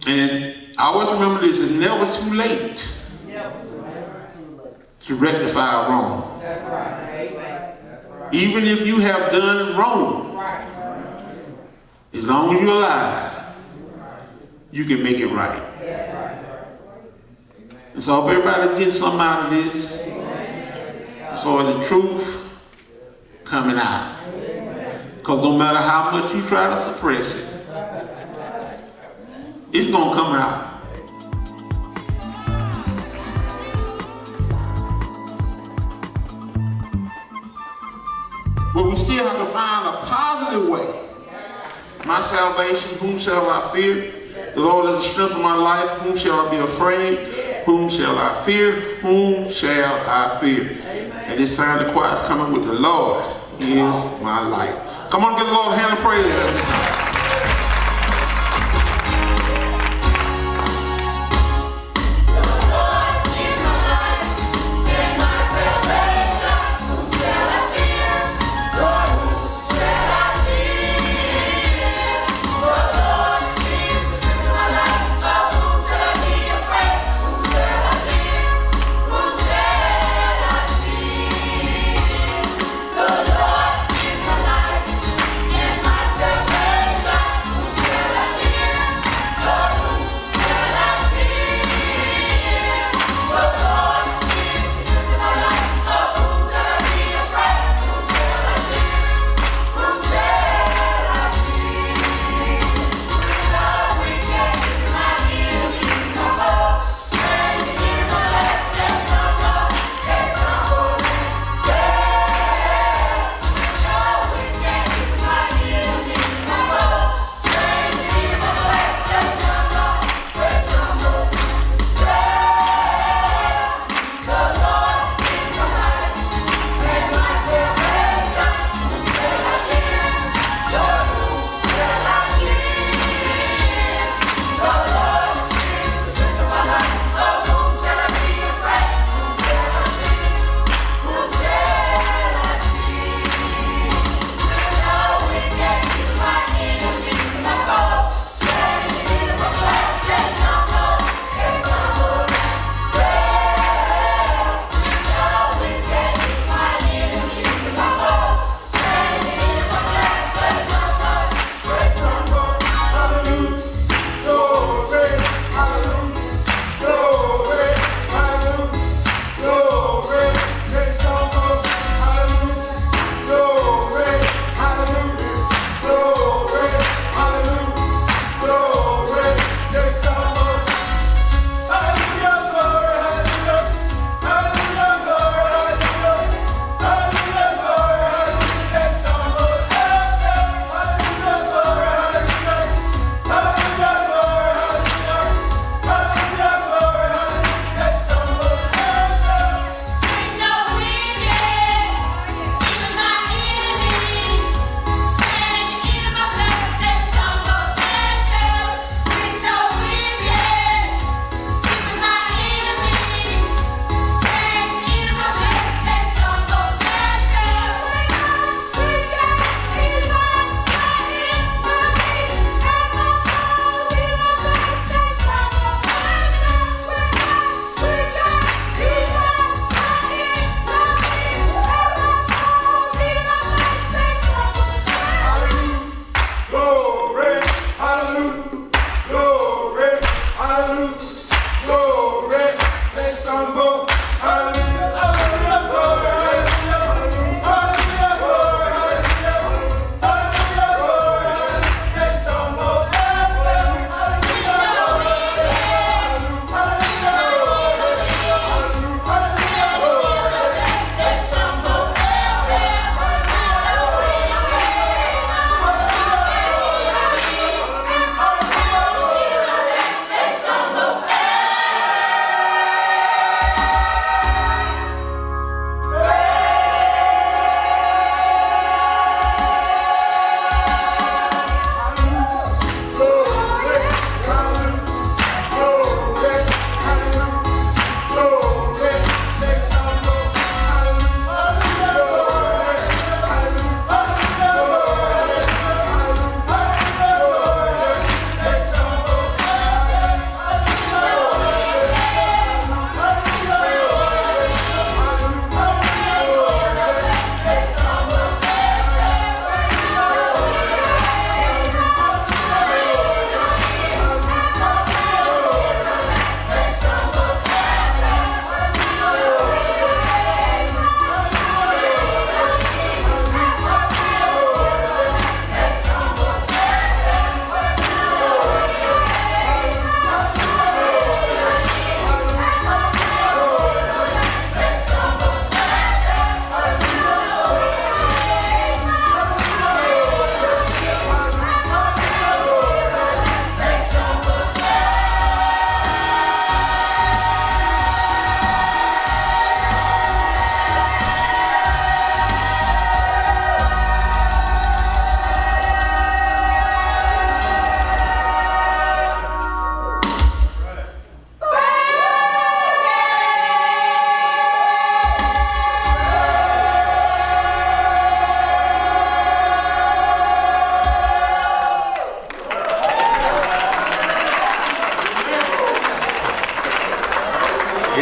And I always remember this, it's never too late to rectify a wrong. That's right. Amen. Even if you have done wrong, as long as you're alive, you can make it right. And so I hope everybody's getting something out of this. So the truth coming out. Because no matter how much you try to suppress it, it's going to come out. But we still have to find a positive way. My salvation, whom shall I fear? The Lord is the strength of my life. Whom shall I be afraid? Whom shall I fear? Whom shall I fear? At this time, the choir is coming with the Lord is my light. Come on, give the Lord a hand of praise.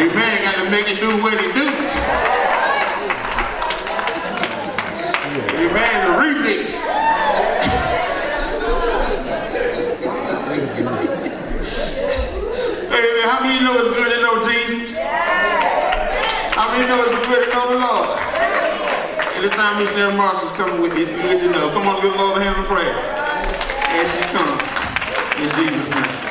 Amen. Got to make it do what it do. Amen. The remix. Amen. How many know it's good to know Jesus? How many know it's good to know the Lord? Anytime missionary Marshall's coming with you, it's good to know. Come on, give the Lord a hand of prayer as she comes. In Jesus' name.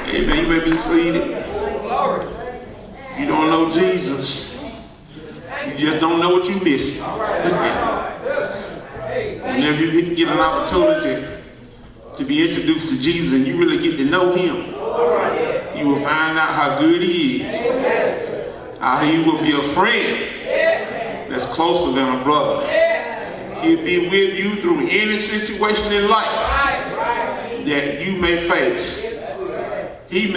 Amen. You may be seated. You don't know Jesus. You just don't know what you missed. Whenever you get an opportunity to be introduced to Jesus and you really get to know him, you will find out how good he is. How he will be a friend that's closer than a brother. He'll be with you through any situation in life that you may face. He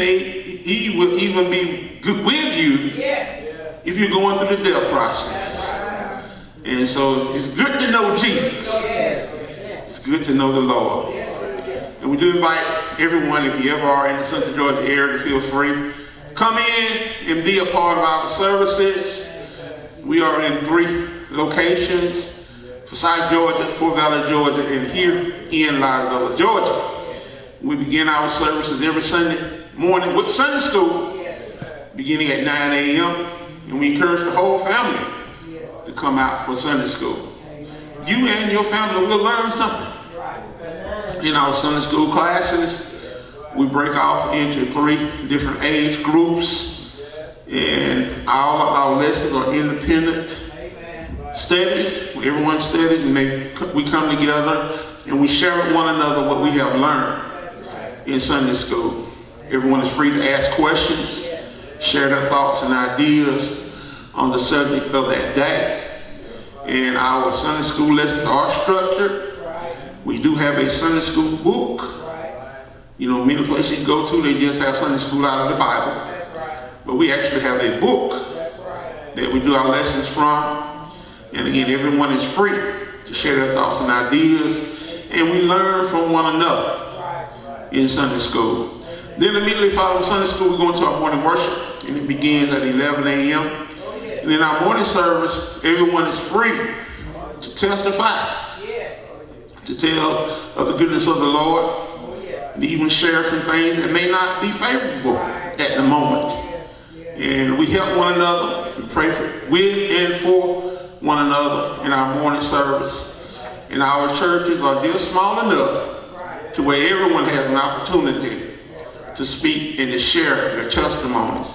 will even be good with you if you're going through the death process. And so it's good to know Jesus. It's good to know the Lord. And we do invite everyone, if you ever are in the Central Georgia area, to feel free. Come in and be a part of our services. We are in 3 locations: Forsyth, Georgia, Fort Valley, Georgia, and here in Lizella, Georgia. We begin our services every Sunday morning with Sunday school, beginning at 9 a.m. And we encourage the whole family to come out for Sunday school. You and your family will learn something. In our Sunday school classes, we break off into 3 different age groups, and all of our lessons are independent studies. Everyone studies, and we come together and we share with one another what we have learned in Sunday school. Everyone is free to ask questions, share their thoughts and ideas on the subject of that day. And our Sunday school lessons are structured. We do have a Sunday school book. You know, many places you go to, they just have Sunday school out of the Bible. But we actually have a book that we do our lessons from. And again, everyone is free to share their thoughts and ideas. And we learn from one another in Sunday school. Then immediately following Sunday school, we go into our morning worship. And it begins at 11 a.m. And in our morning service, everyone is free to testify, to tell of the goodness of the Lord, and even share some things that may not be favorable at the moment. And we help one another, we pray with and for one another in our morning service. And our churches are just small enough to where everyone has an opportunity to speak and to share their testimonies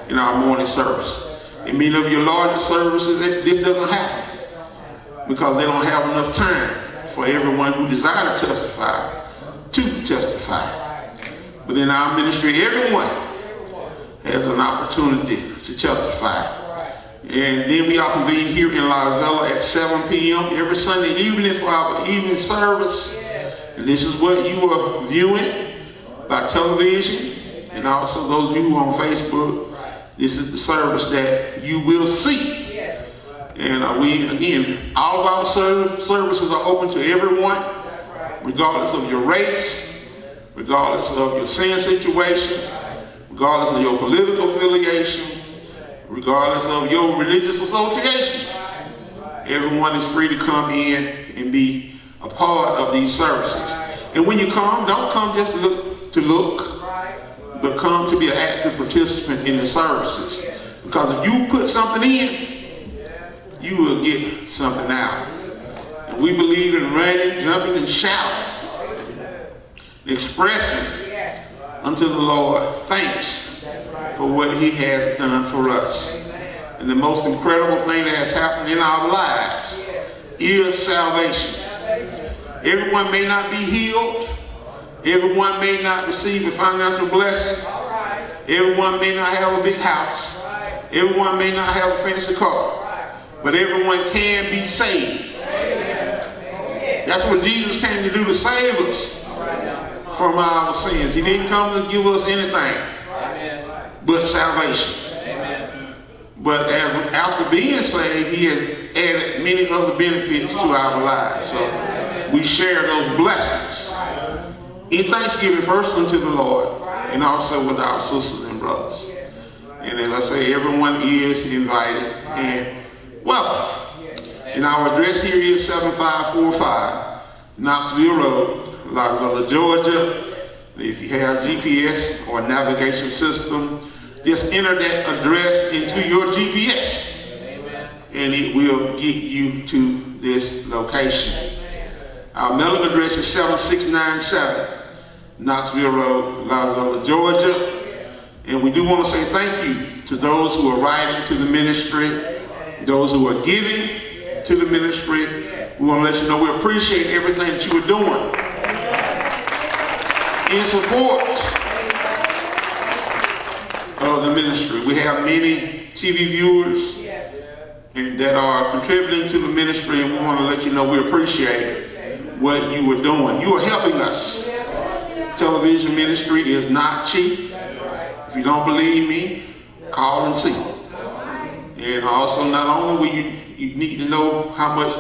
in our morning service. In many of your larger services, this doesn't happen because they don't have enough time for everyone who desires to testify. But in our ministry, everyone has an opportunity to testify. And then we are convened here in Lizella at 7 p.m. every Sunday evening for our evening service. And this is what you are viewing by television, and also those of you who are on Facebook. This is the service that you will see. And all of our services are open to everyone, regardless of your race, regardless of your sin situation, regardless of your political affiliation, regardless of your religious association. Everyone is free to come in and be a part of these services. And when you come, don't come just to look, but come to be an active participant in the services. Because if you put something in, you will get something out. And we believe in running, jumping, and shouting, expressing unto the Lord thanks for what he has done for us. And the most incredible thing that has happened in our lives is salvation. Everyone may not be healed. Everyone may not receive a financial blessing. Everyone may not have a big house. Everyone may not have a fancy car. But everyone can be saved. That's what Jesus came to do, to save us from our sins. He didn't come to give us anything but salvation. But after being saved, he has added many other benefits to our lives. So we share those blessings in thanksgiving first unto the Lord, and also with our sisters and brothers. And as I say, everyone is invited and welcome. And our address here is 7545 Knoxville Road, Lizella, Georgia. If you have GPS or navigation system, just enter that address into your GPS, and it will get you to this location. Our mailing address is 7697 Knoxville Road, Lizella, Georgia. And we do want to say thank you to those who are writing to the ministry, those who are giving to the ministry. We want to let you know we appreciate everything that you are doing in support of the ministry. We have many TV viewers that are contributing to the ministry, and we want to let you know we appreciate what you are doing. You are helping us. Television ministry is not cheap. If you don't believe me, call and see. And also, not only will you need to know how much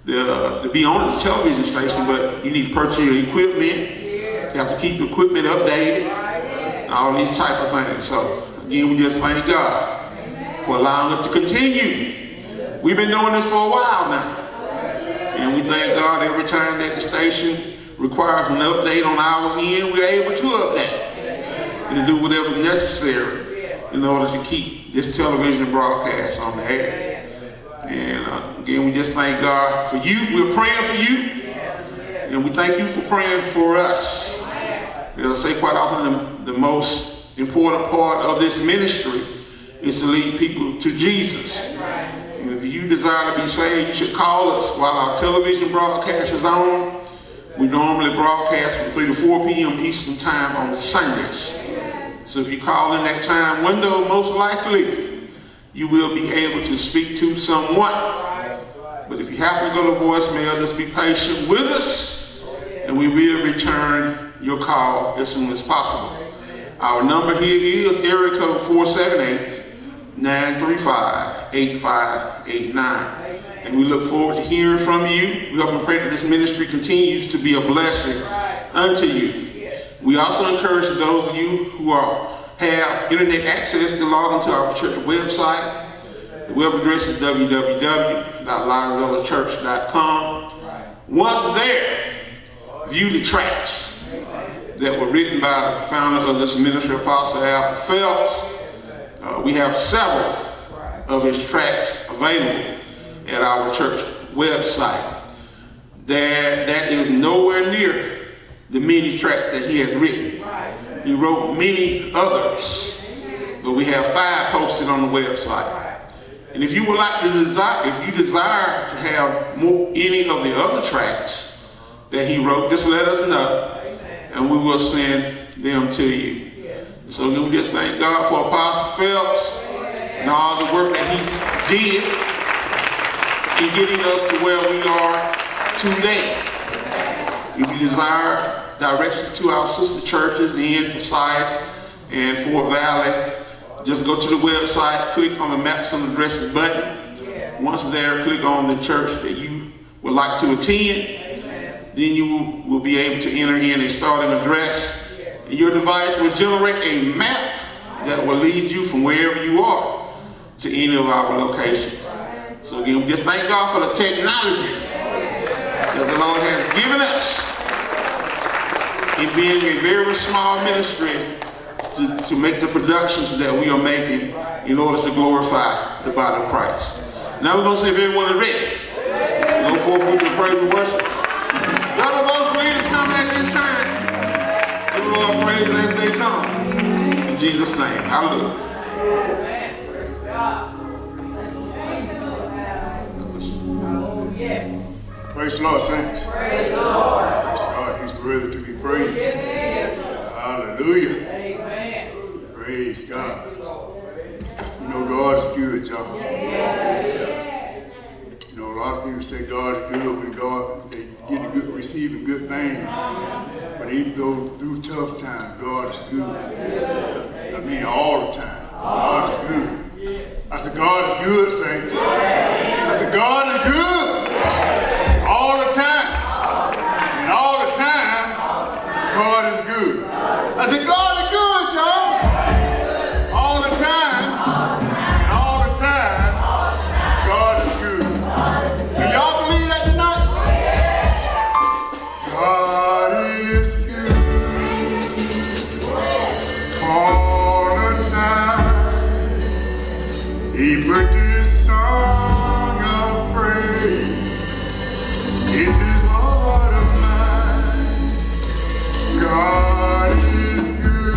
to be on the television station, but you need to purchase your equipment. You have to keep the equipment updated, and all these type of things. So again, we just thank God for allowing us to continue. We've been doing this for a while now, and we thank God every time that the station requires an update on our end, we're able to update and to do whatever is necessary in order to keep this television broadcast on the air. And again, we just thank God for you. We're praying for you, and we thank you for praying for us. As I say quite often, the most important part of this ministry is to lead people to Jesus. And if you desire to be saved, you should call us while our television broadcast is on. We normally broadcast from 3 to 4 p.m. Eastern Time on Sundays. So if you call in that time window, most likely you will be able to speak to someone. But if you happen to go to voicemail, just be patient with us, and we will return your call as soon as possible. Our number here is area code 478-935-8589. And we look forward to hearing from you. We hope and pray that this ministry continues to be a blessing unto you. We also encourage those of you who have internet access to log into our church website. The web address is www.lizellachurch.com. Once there, view the tracts that were written by the founder of this ministry, Apostle Albert Phelps. We have several of his tracts available at our church website. That is nowhere near the many tracts that he has written. He wrote many others, but we have 5 posted on the website. And if you would like to if you desire to have any of the other tracts that he wrote, just let us know, and we will send them to you. So we just thank God for Apostle Phelps and all the work that he did in getting us to where we are today. If you desire directions to our sister churches in Forsyth and Fort Valley, just go to the website, click on the Maps and Addresses button. Once there, click on the church that you would like to attend. Then you will be able to enter in a starting address. And your device will generate a map that will lead you from wherever you are to any of our locations. So again, we just thank God for the technology that the Lord has given us in being a very small ministry to make the productions that we are making in order to glorify the body of Christ. Now we're going to see if everyone is ready. Go forward with the praise and worship. God of all leaders coming at this time. Give the Lord praise as they come. In Jesus' name. Hallelujah. Praise the Lord, saints. Praise the Lord. Praise God. He's worthy to be praised. Yes, Hallelujah. amen. Praise God. You know, God is good, y'all. You know, a lot of people say God is good when they get receiving good things. But even though through tough times, God is good. I mean, all the time. God is good. I said, God is good, saints. I said, God is good. All the time. And all the time, God is good. I said, God is good, y'all. All the time. And all the time, God is good. Do y'all believe that tonight? God is good. All the time. He put this song of praise in this heart of mine. God is good.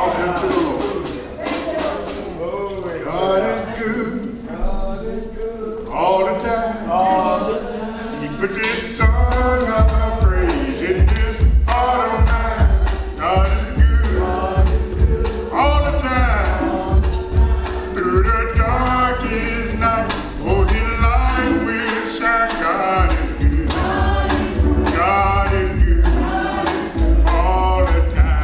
talking to the Lord. God is good all the time. He put this song of praise in this heart of mine. God is good all the time. Through the darkest night, oh, His light will shine. God is good. God is good all the time.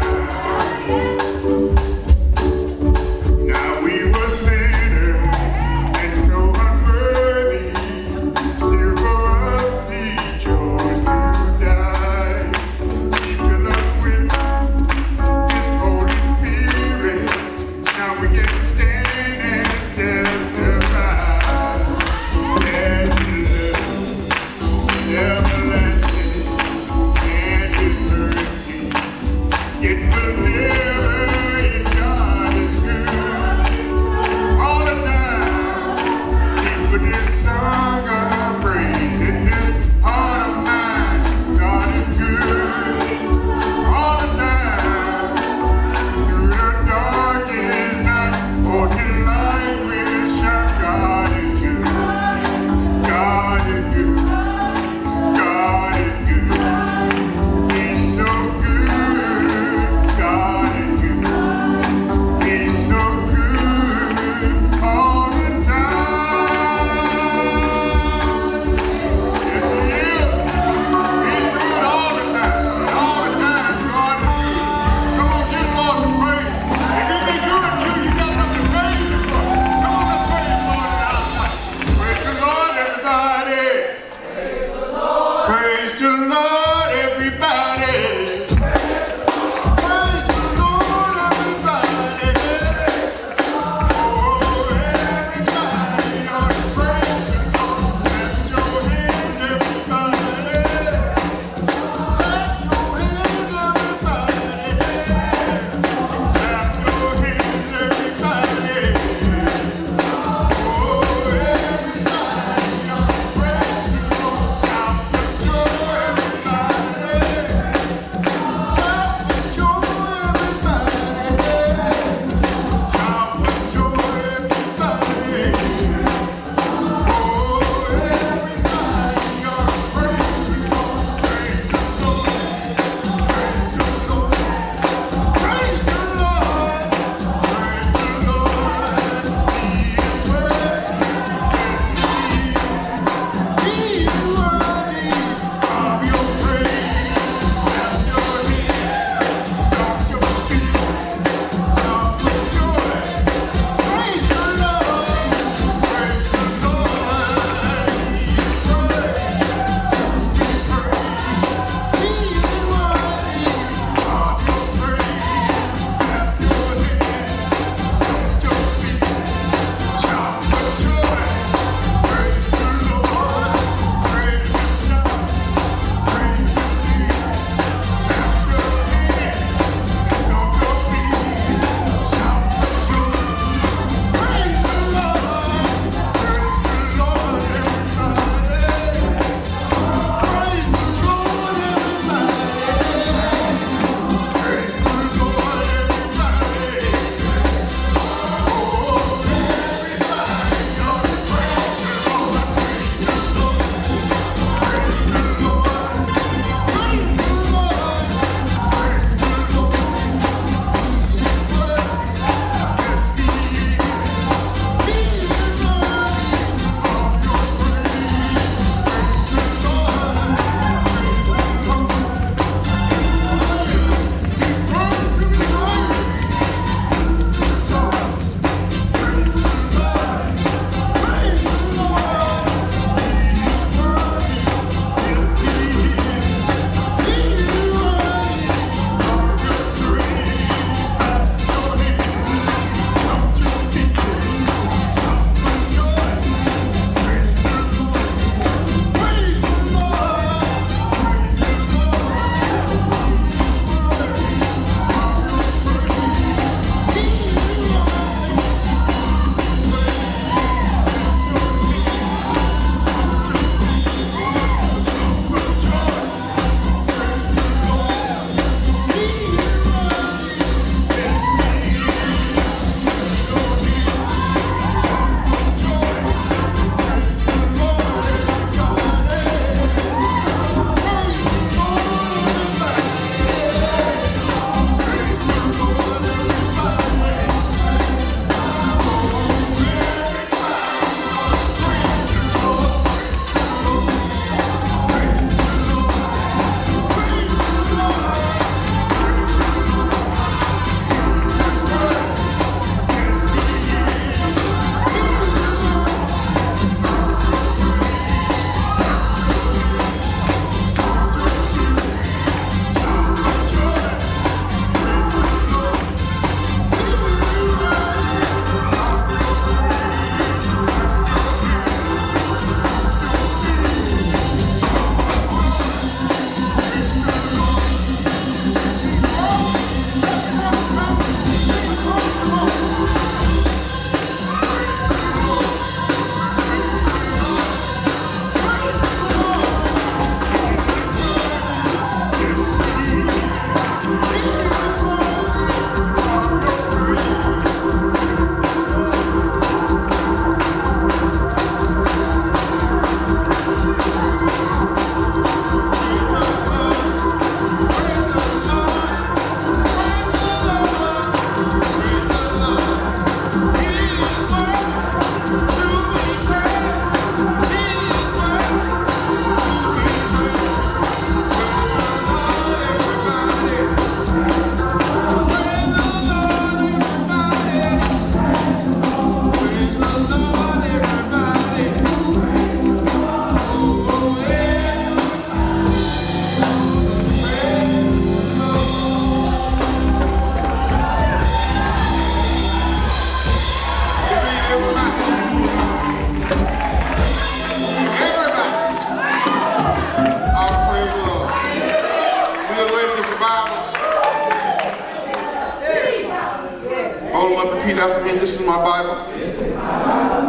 hold them up and repeat after me. This is my Bible.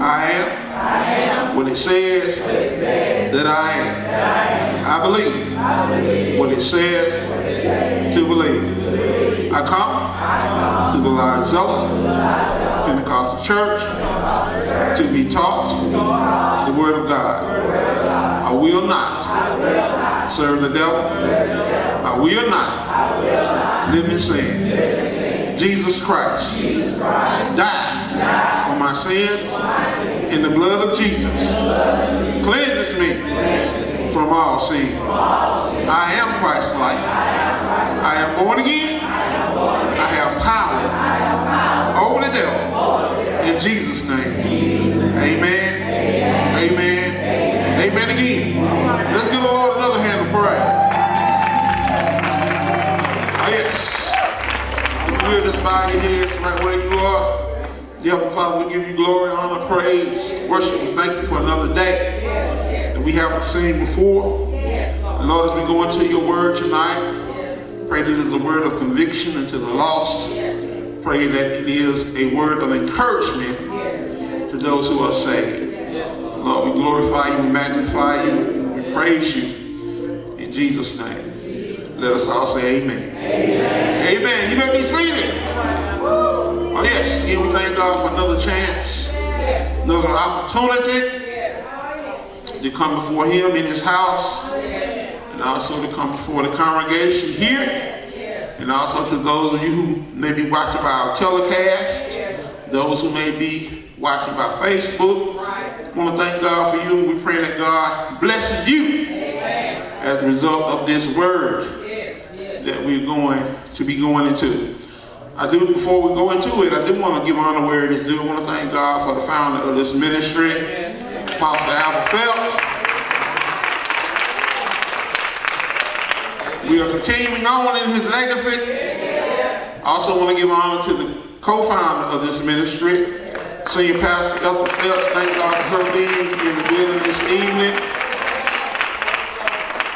I am what it says that I am. I believe what it says to believe. I come to the Lizella Pentecostal Church to be taught the Word of God. I will not serve the devil. I will not live in sin. Jesus Christ died for my sins, and the blood of Jesus cleanses me from all sin. I am Christ-like. I am born again. I have power over the devil. In Jesus' name. Amen. Amen. Amen again. Let's give the Lord another hand of praise. Oh, yes. If you will, just bow your heads right where you are. Dear Heavenly Father, we give you glory, honor, praise, worship. We thank you for another day that we haven't seen before. And Lord, as we go into your word tonight, pray that it is a word of conviction unto the lost. Pray that it is a word of encouragement to those who are saved. Lord, we glorify you, we magnify you, we praise you. In Jesus' name. Let us all say amen. Amen. Amen. You may be seated. Oh yes, again we thank God for another chance, another opportunity to come before him in his house, and also to come before the congregation here, and also to those of you who may be watching by our telecast, those who may be watching by Facebook. I want to thank God for you. We pray that God blesses you as a result of this word that we're going to be going into. Before we go into it, I do want to give honor where it is due. I want to thank God for the founder of this ministry, Apostle Albert Phelps. We are continuing on in his legacy. I also want to give honor to the co-founder of this ministry, Senior Pastor Ethel Phelps. Thank God for her being in the building this evening.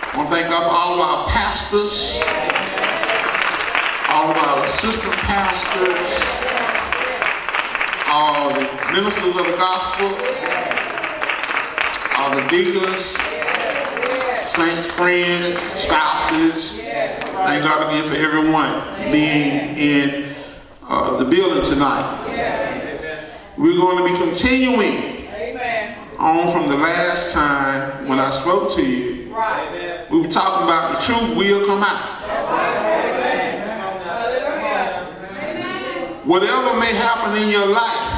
I want to thank God for all of our pastors, all of our assistant pastors, all the ministers of the gospel, all the deacons, saints, friends, spouses. Thank God again for everyone being in the building tonight. We're going to be continuing on from the last time when I spoke to you. We were talking about the truth will come out. Whatever may happen in your life,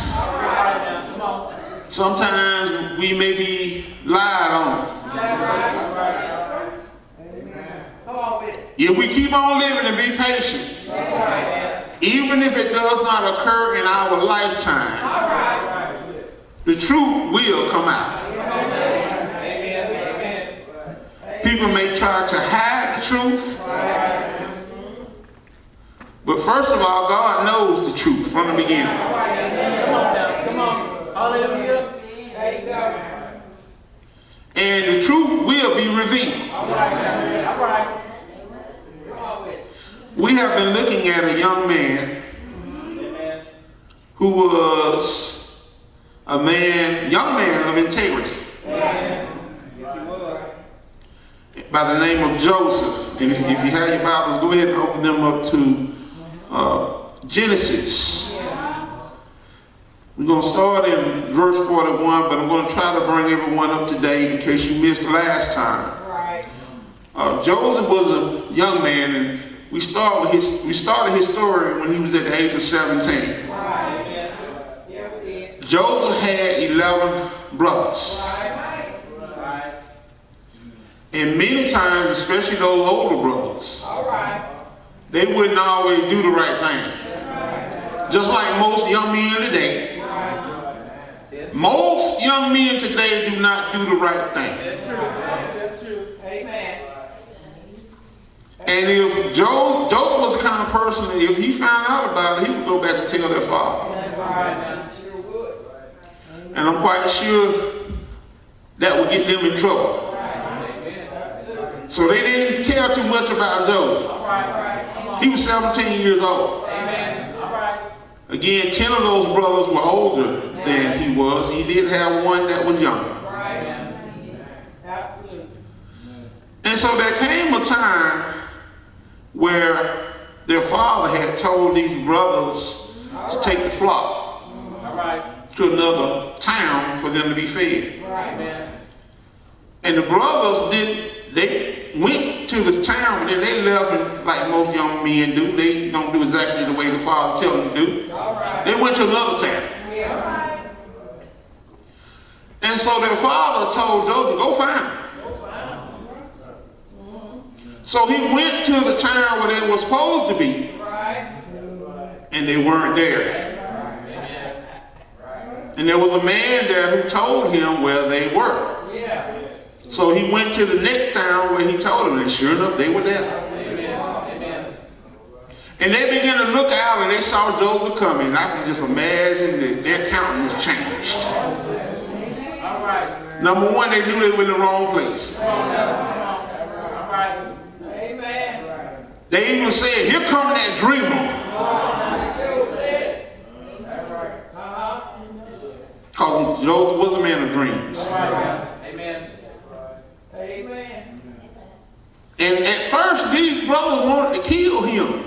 sometimes we may be lied on. If we keep on living and be patient, even if it does not occur in our lifetime, the truth will come out. People may try to hide the truth, but first of all, God knows the truth from the beginning. And the truth will be revealed. We have been looking at a young man who was a young man of integrity by the name of Joseph. And if you have your Bibles, go ahead and open them up to Genesis. We're going to start in verse 41, but I'm going to try to bring everyone up to date in case you missed last time. Joseph was a young man, and we started his story when he was at the age of 17. Joseph had 11 brothers. And many times, especially those older brothers, they wouldn't always do the right thing. Just like most young men today. Most young men today do not do the right thing. That's true. Amen. And if Joseph was the kind of person that if he found out about it, he would go back and tell their father. Sure would. And I'm quite sure that would get them in trouble. So they didn't care too much about Joseph. He was 17 years old. Amen. All right. Again, 10 of those brothers were older than he was. He did have one that was younger. Right. Absolutely. And so there came a time where their father had told these brothers to take the flock to another town for them to be fed. Right. And the brothers they went to the town, but then they left, and like most young men do, they don't do exactly the way the father tells them to do. They went to another town. Yeah. And so their father told Joseph, go find them. So he went to the town where they were supposed to be, and they weren't there. And there was a man there who told him where they were. So he went to the next town where he told them, and sure enough, they were there. And they began to look out, and they saw Joseph coming. I can just imagine that their countenance changed. Number one, they knew they were in the wrong place. They even said, here come that dreamer. Because Joseph was a man of dreams. And at first, these brothers wanted to kill him.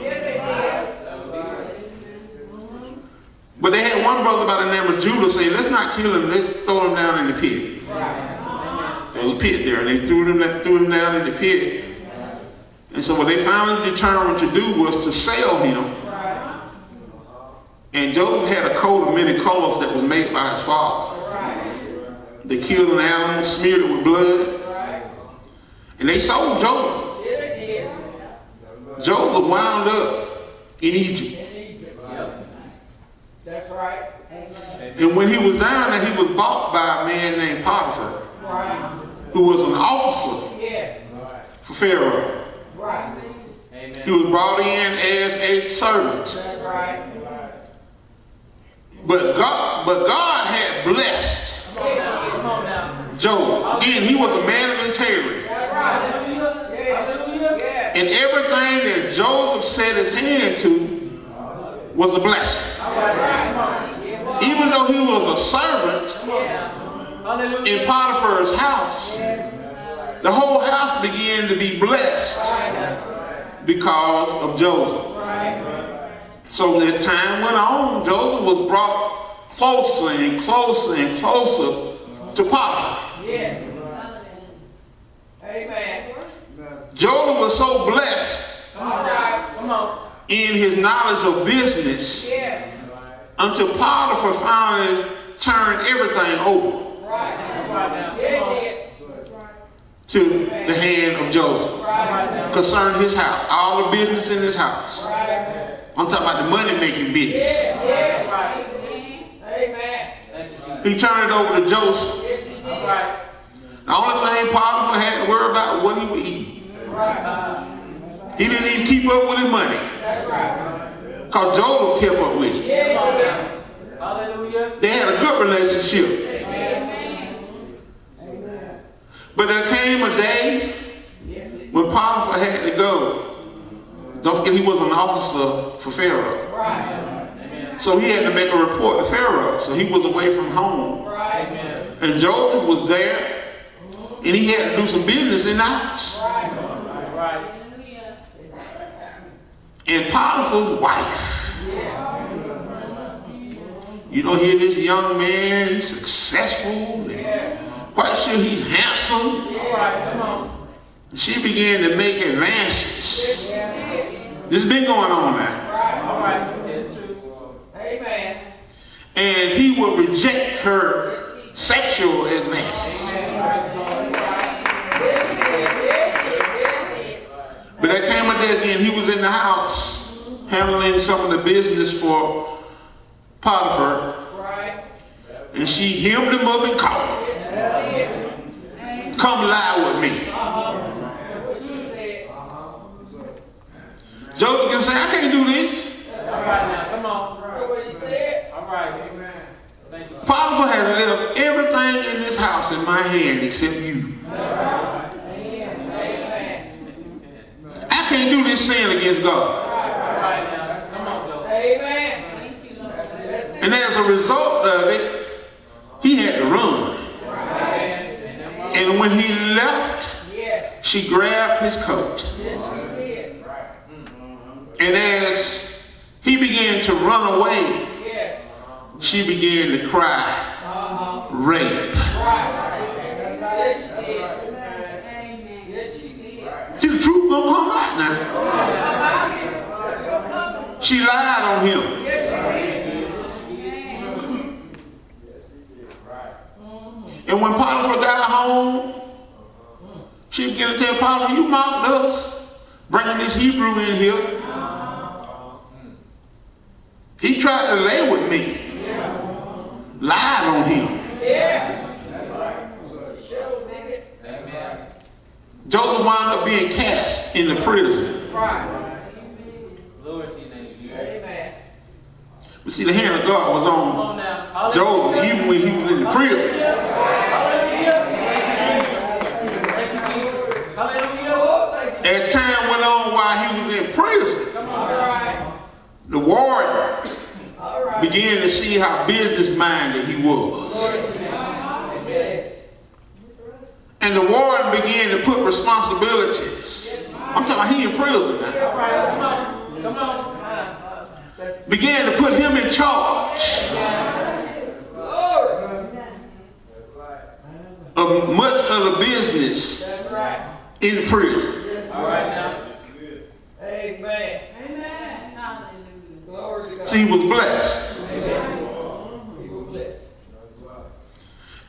But they had one brother by the name of Judah say, let's not kill him, let's throw him down in the pit. There was a pit there, and they threw him down in the pit. And so what they finally determined to do was to sell him. And Joseph had a coat of many colors that was made by his father. They killed an animal, smeared it with blood, and they sold Joseph. Joseph wound up in Egypt. That's right. And when he was down there, he was bought by a man named Potiphar, who was an officer for Pharaoh. He was brought in as a servant. That's right. But God had blessed Joseph. Again, he was a man of integrity. And everything that Joseph set his hand to was a blessing. Even though he was a servant in Potiphar's house, the whole house began to be blessed because of Joseph. So as time went on, Joseph was brought closer and closer and closer to Potiphar. Amen. Joseph was so blessed in his knowledge of business until Potiphar finally turned everything over to the hand of Joseph concerning his house, all the business in his house. I'm talking about the money-making business. He turned it over to Joseph. The only thing Potiphar had to worry about was what he would eat. He didn't even keep up with his money, because Joseph kept up with it. They had a good relationship. But there came a day when Potiphar had to go. Don't forget, he was an officer for Pharaoh. So he had to make a report to Pharaoh. So he was away from home. And Joseph was there, and he had to do some business in the house. And Potiphar's wife, you know, here this young man, he's successful, quite sure he's handsome. She began to make advances. This has been going on now. And he would reject her sexual advances. But there came a day again, he was in the house handling some of the business for Potiphar. And she hemmed him up and called him. Come lie with me. Joseph can say, I can't do this. Potiphar has left everything in this house in my hand except you. I can't do this sin against God. And as a result of it, he had to run. And when he left, Yes. she grabbed his coat. Yes, she did. And as he began to run away, Yes. she began to cry, rape. Right. Yes, she did. Yes, she did. See, the truth gonna come out now. She lied on him. Yes, she did. And when Potiphar got home, she began to tell Potiphar, you mocked us, bringing this Hebrew in here. He tried to lay with me. Lied on him. Yeah. Joseph wound up being cast in the prison. Right. Glory to your name, Jesus. Amen. But see, the hand of God was Come on on now. Joseph even when he was in the prison. Thank you, Jesus. Hallelujah. As time went on while he was in prison, All right. the warden All right. began to see how business-minded he was. Yes. And the warden began to put responsibilities. I'm talking about he in prison now. Come on. Began to put him in charge of much of the business That's right. in the prison. All right now. Amen. Glory to God. See, he was blessed. You were blessed.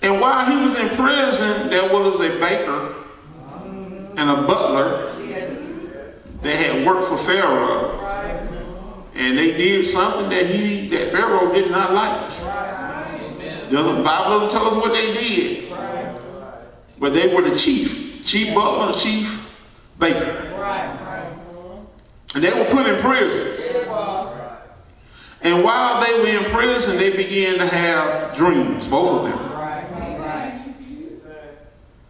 And while he was in prison, there was a baker and a butler Yes. that had worked for Pharaoh. Right. And they did something that Pharaoh did not like. The Bible doesn't tell us what they did. But they were the chief butler and chief baker. Right. And they were put in prison. It was. And while they were in prison, they began to have dreams, both of them. Right. Right.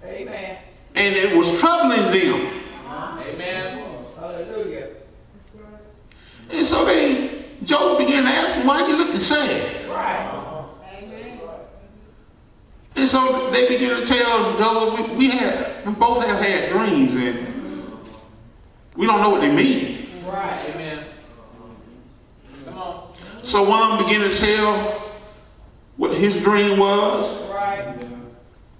Amen. And it was troubling them. Amen. Hallelujah. And so Joseph began to ask him, why are you looking sad? Right. And so they began to tell Joseph, we both have had dreams and we don't know what they mean. Right. Amen. Come on. So one of them began to tell what his dream was. Right.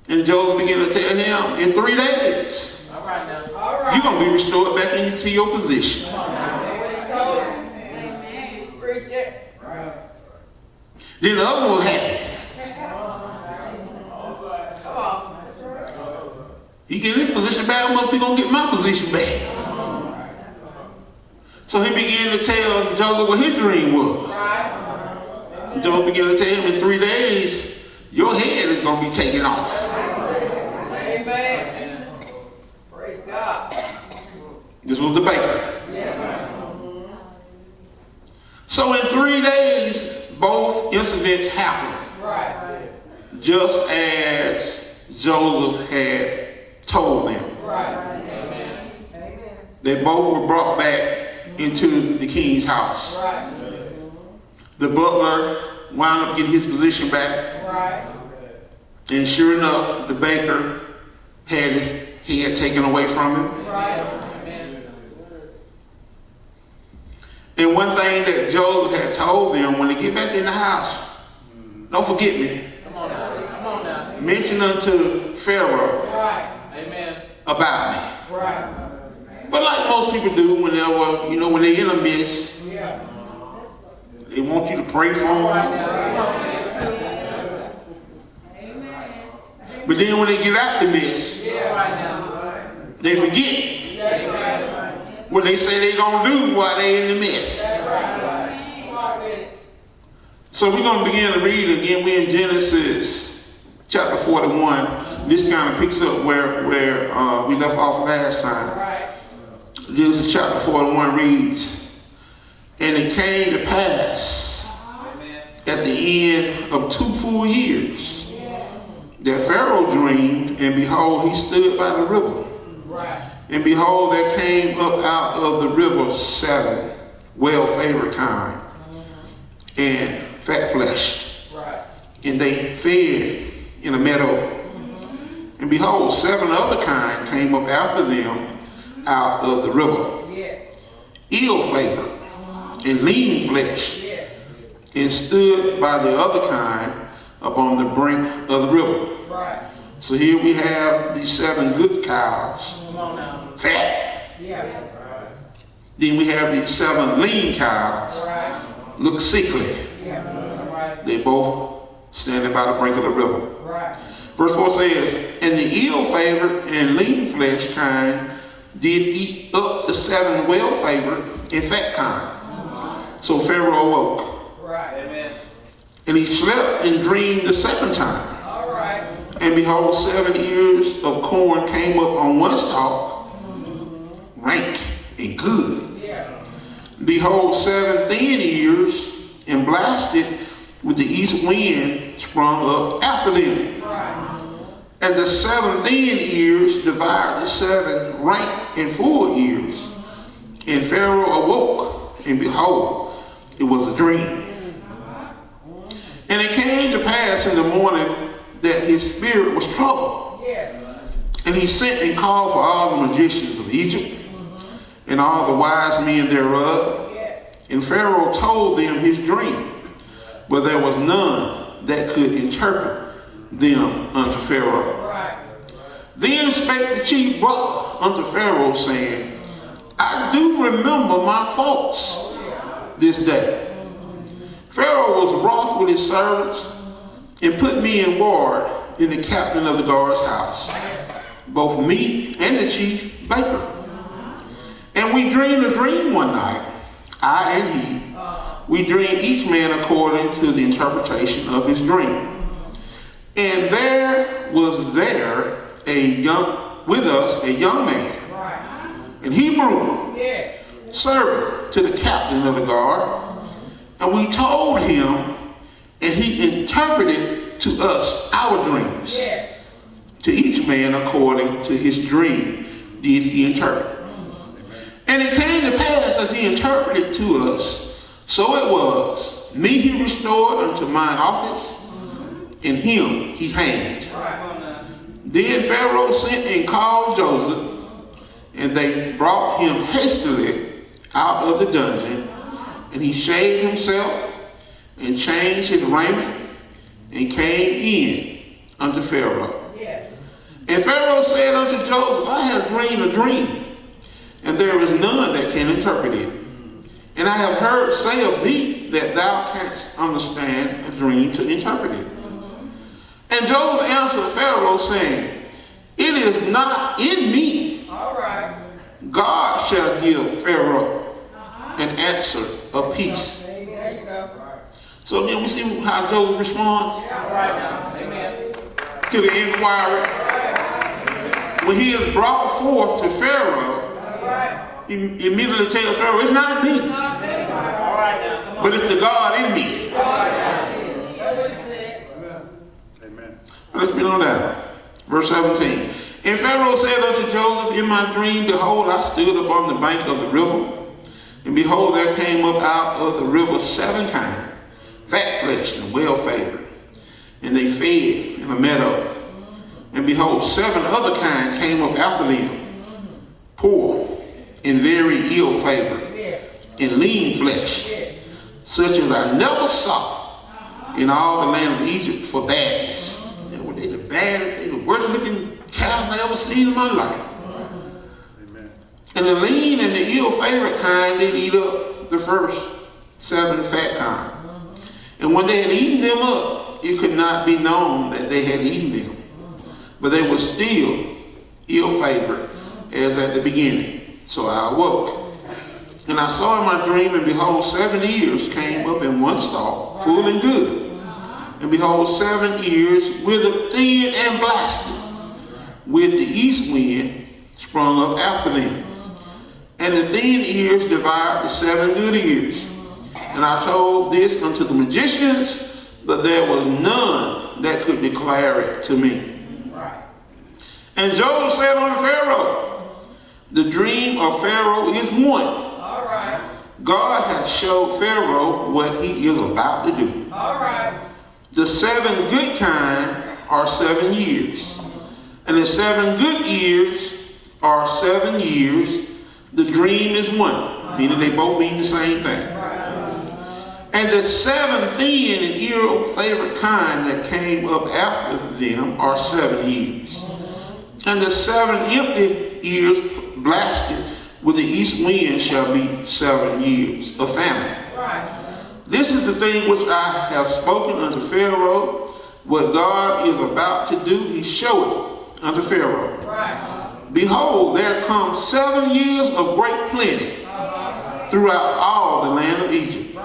And Joseph began to tell him, in 3 days, All right now. All right. you're going to be restored back into your position. Amen. He told him. Amen. Preach it. Right. Then the other one was happy. Come on. He get his position back, I must be going to get my position back. So he began to tell Joseph what his dream was. Right. Joseph began to tell him, in 3 days, your head is going to be taken off. Amen. Praise God. This was the baker. Yes. So in 3 days, both incidents happened, Right. just as Joseph had told them. Right. They both were brought back into the king's house. Right. The butler wound up getting his position back, Right. and sure enough, the baker had his head taken away from him. Right. And one thing that Joseph had told them, when they get back in the house, don't forget me. Come on now. Come on now. Mention unto Pharaoh Right. Amen. about me. Right. But like most people do whenever, when they're in a mess, Yeah. they want you to pray for them. But then when they get out the mess, Right now. they forget what they say they're going to do while they're in the mess. Come on with it. So we're going to begin to read again. We're in Genesis chapter 41. This kind of picks up where we left off last time. Right. Genesis chapter 41 reads, and it came to pass at the end of 2 full years that Pharaoh dreamed, and behold, he stood by the river. Right. And behold, there came up out of the river 7 well-favored kine, and fat fat-fleshed. Right. And they fed in a meadow. And behold, 7 other kind came up after them out of the river, Yes. ill-favored and lean flesh, Yes. and stood by the other kind upon the brink of the river. Right. So here we have these 7 good cows, Come on now. fat. Yeah. Then we have these 7 lean cows, Right. look sickly. Yeah. Right. They both standing by the brink of the river. Right. Verse 4 says, and the ill-favored and lean flesh kind did eat up the 7 well-favored and fat kind. So Pharaoh awoke, Right. Amen. and he slept and dreamed the second time. All right. And behold, 7 ears of corn came up on one stalk, rank and good. Yeah. Behold, 7 thin ears, and blasted with the east wind, sprung up after them. Right. And the 7 thin ears devoured the 7 rank and full ears. And Pharaoh awoke, and behold, it was a dream. And it came to pass in the morning that his spirit was troubled. Yes. And he sent and called for all the magicians of Egypt, and all the wise men thereof. Yes. And Pharaoh told them his dream, but there was none that could interpret them unto Pharaoh. Right. Then spake the chief butler unto Pharaoh, saying, I do remember my faults this day. Pharaoh was wroth with his servants, and put me in ward in the captain of the guard's house, both me and the chief baker. And we dreamed a dream one night, I and he. We dreamed each man according to the interpretation of his dream. And there was with us a young man, Right. an Hebrew, Yes. servant to the captain of the guard. And we told him, and he interpreted to us our dreams. Yes. To each man according to his dream did he interpret. And it came to pass as he interpreted to us, so it was. Me he restored unto mine office, and him he hanged. Then Pharaoh sent and called Joseph, and they brought him hastily out of the dungeon, and he shaved himself and changed his raiment and came in unto Pharaoh. Yes. And Pharaoh said unto Joseph, I have dreamed a dream, and there is none that can interpret it. And I have heard say of thee that thou canst understand a dream to interpret it. And Joseph answered Pharaoh, saying, it is not in me. All right. God shall give Pharaoh an answer of peace. There you go. So again, we see how Joseph responds All right now. Amen. to the inquiry. When he is brought forth to Pharaoh, All right. he immediately tells Pharaoh, it's not me, All right now. Come on. but it's the God in me. That's what he said. Amen. Let's read on down. Verse 17. And Pharaoh said unto Joseph, in my dream, behold, I stood upon the bank of the river, and behold, there came up out of the river 7 kind, fat flesh and well favored, and they fed in a meadow. And behold, 7 other kind came up after them, poor and very ill favored, Yes. and lean flesh, Yes. such as I never saw in all the land of Egypt for badness. They the baddest, they the worst looking cows I ever seen in my life. Amen. And the lean and the ill favored kind did eat up the first 7 fat kind. And when they had eaten them up, it could not be known that they had eaten them. But they were still ill favored as at the beginning. So I awoke. And I saw in my dream, and behold, 7 ears came up in one stalk, full and good. And behold, 7 ears withered thin and blasted, with the east wind sprung up after them. And the thin ears devoured the 7 good ears. And I told this unto the magicians, but there was none that could declare it to me. Right. And Joseph said unto Pharaoh, the dream of Pharaoh is one. All right. God has showed Pharaoh what he is about to do. All right. The 7 good kind are 7 years. And the 7 good years are 7 years. The dream is one, meaning they both mean the same thing. And the 7 thin and ill-favored kind that came up after them are 7 years. And the 7 empty years blasted with the east wind shall be 7 years of famine. This is the thing which I have spoken unto Pharaoh. What God is about to do, he showeth unto Pharaoh. Behold, there come 7 years of great plenty throughout all the land of Egypt.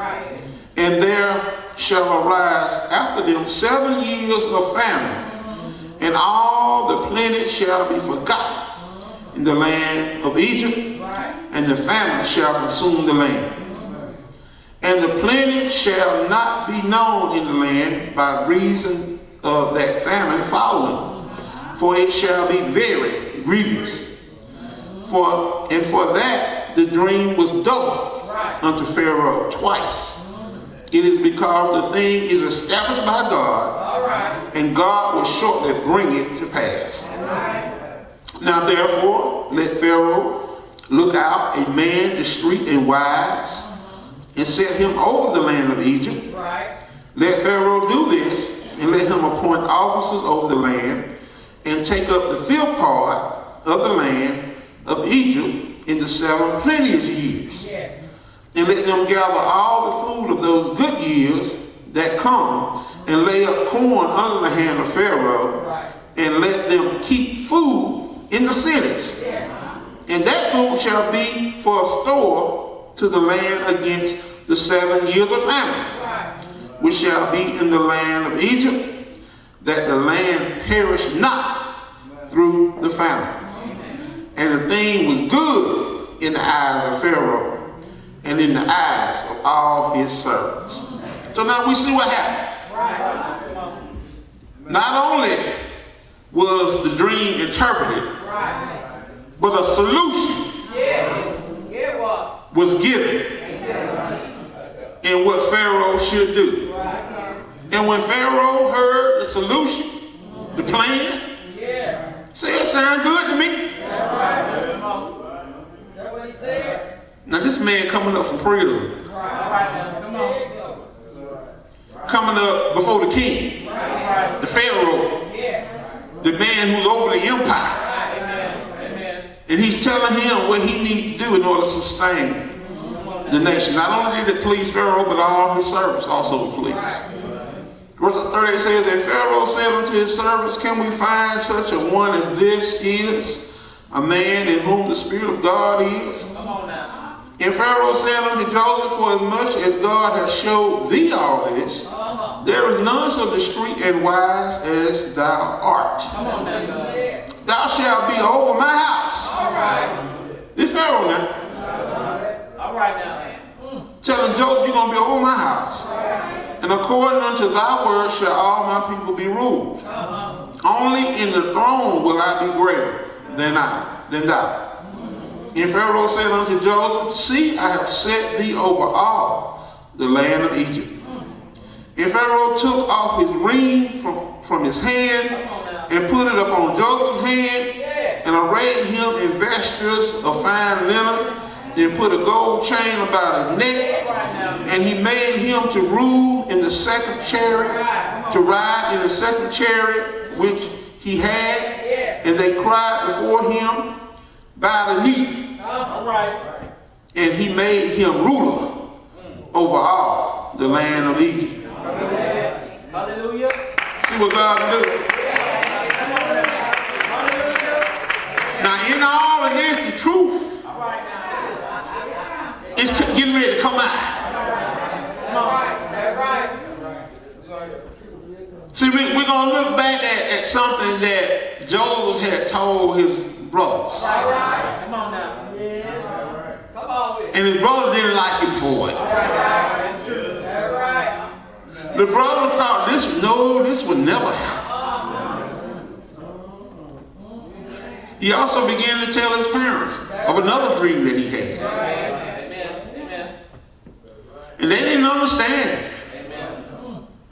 And there shall arise after them 7 years of famine, and all the plenty shall be forgotten in the land of Egypt, and the famine shall consume the land. And the plenty shall not be known in the land by reason of that famine following, for it shall be very grievous. For that the dream was double unto Pharaoh twice. It is because the thing is established by God, and God will shortly bring it to pass. Now therefore, let Pharaoh look out a man discreet and wise, and set him over the land of Egypt. Let Pharaoh do this, and let him appoint officers over the land, and take up the 5th part of the land of Egypt in the 7 plenteous years. And let them gather all the food of those good years that come, and lay up corn under the hand of Pharaoh, and let them keep food in the cities. And that food shall be for a store to the land against the 7 years of famine, which shall be in the land of Egypt, that the land perish not through the famine. And the thing was good in the eyes of Pharaoh, and in the eyes of all his servants. So now we see what happened. Not only was the dream interpreted, but a solution was given in what Pharaoh should do. And when Pharaoh heard the solution, the plan, said, it sounds good to me. That's what he said. Now this man coming up from prison, coming up before the king, the Pharaoh, the man who's over the empire. And he's telling him what he needs to do in order to sustain the nation. Not only did it please Pharaoh, but all his servants also pleased. Verse 38 says that Pharaoh said unto his servants, can we find such a one as this is, a man in whom the Spirit of God is? And Pharaoh said unto Joseph, for as much as God has showed thee all this, there is none so discreet and wise as thou art. Thou shalt be over my house. This Pharaoh now. All right now. Telling Joseph, you're going to be over my house. And according unto thy word shall all my people be ruled. Only in the throne will I be greater than thou. And Pharaoh said unto Joseph, see, I have set thee over all the land of Egypt. And Pharaoh took off his ring from his hand, and put it upon Joseph's hand, and arrayed him in vestures of fine linen, and put a gold chain about his neck, and he made him to rule in the second chariot, to ride in the second chariot which he had, and they cried before him by the knee. And he made him ruler over all the land of Egypt. Hallelujah. See what God can do. Now in all of this, the truth is getting ready to come out. See, we're going to look back at something that Joseph had told his brothers. Come on now. And his brother didn't like him for it. The brothers thought, this would never happen. He also began to tell his parents of another dream that he had. And they didn't understand it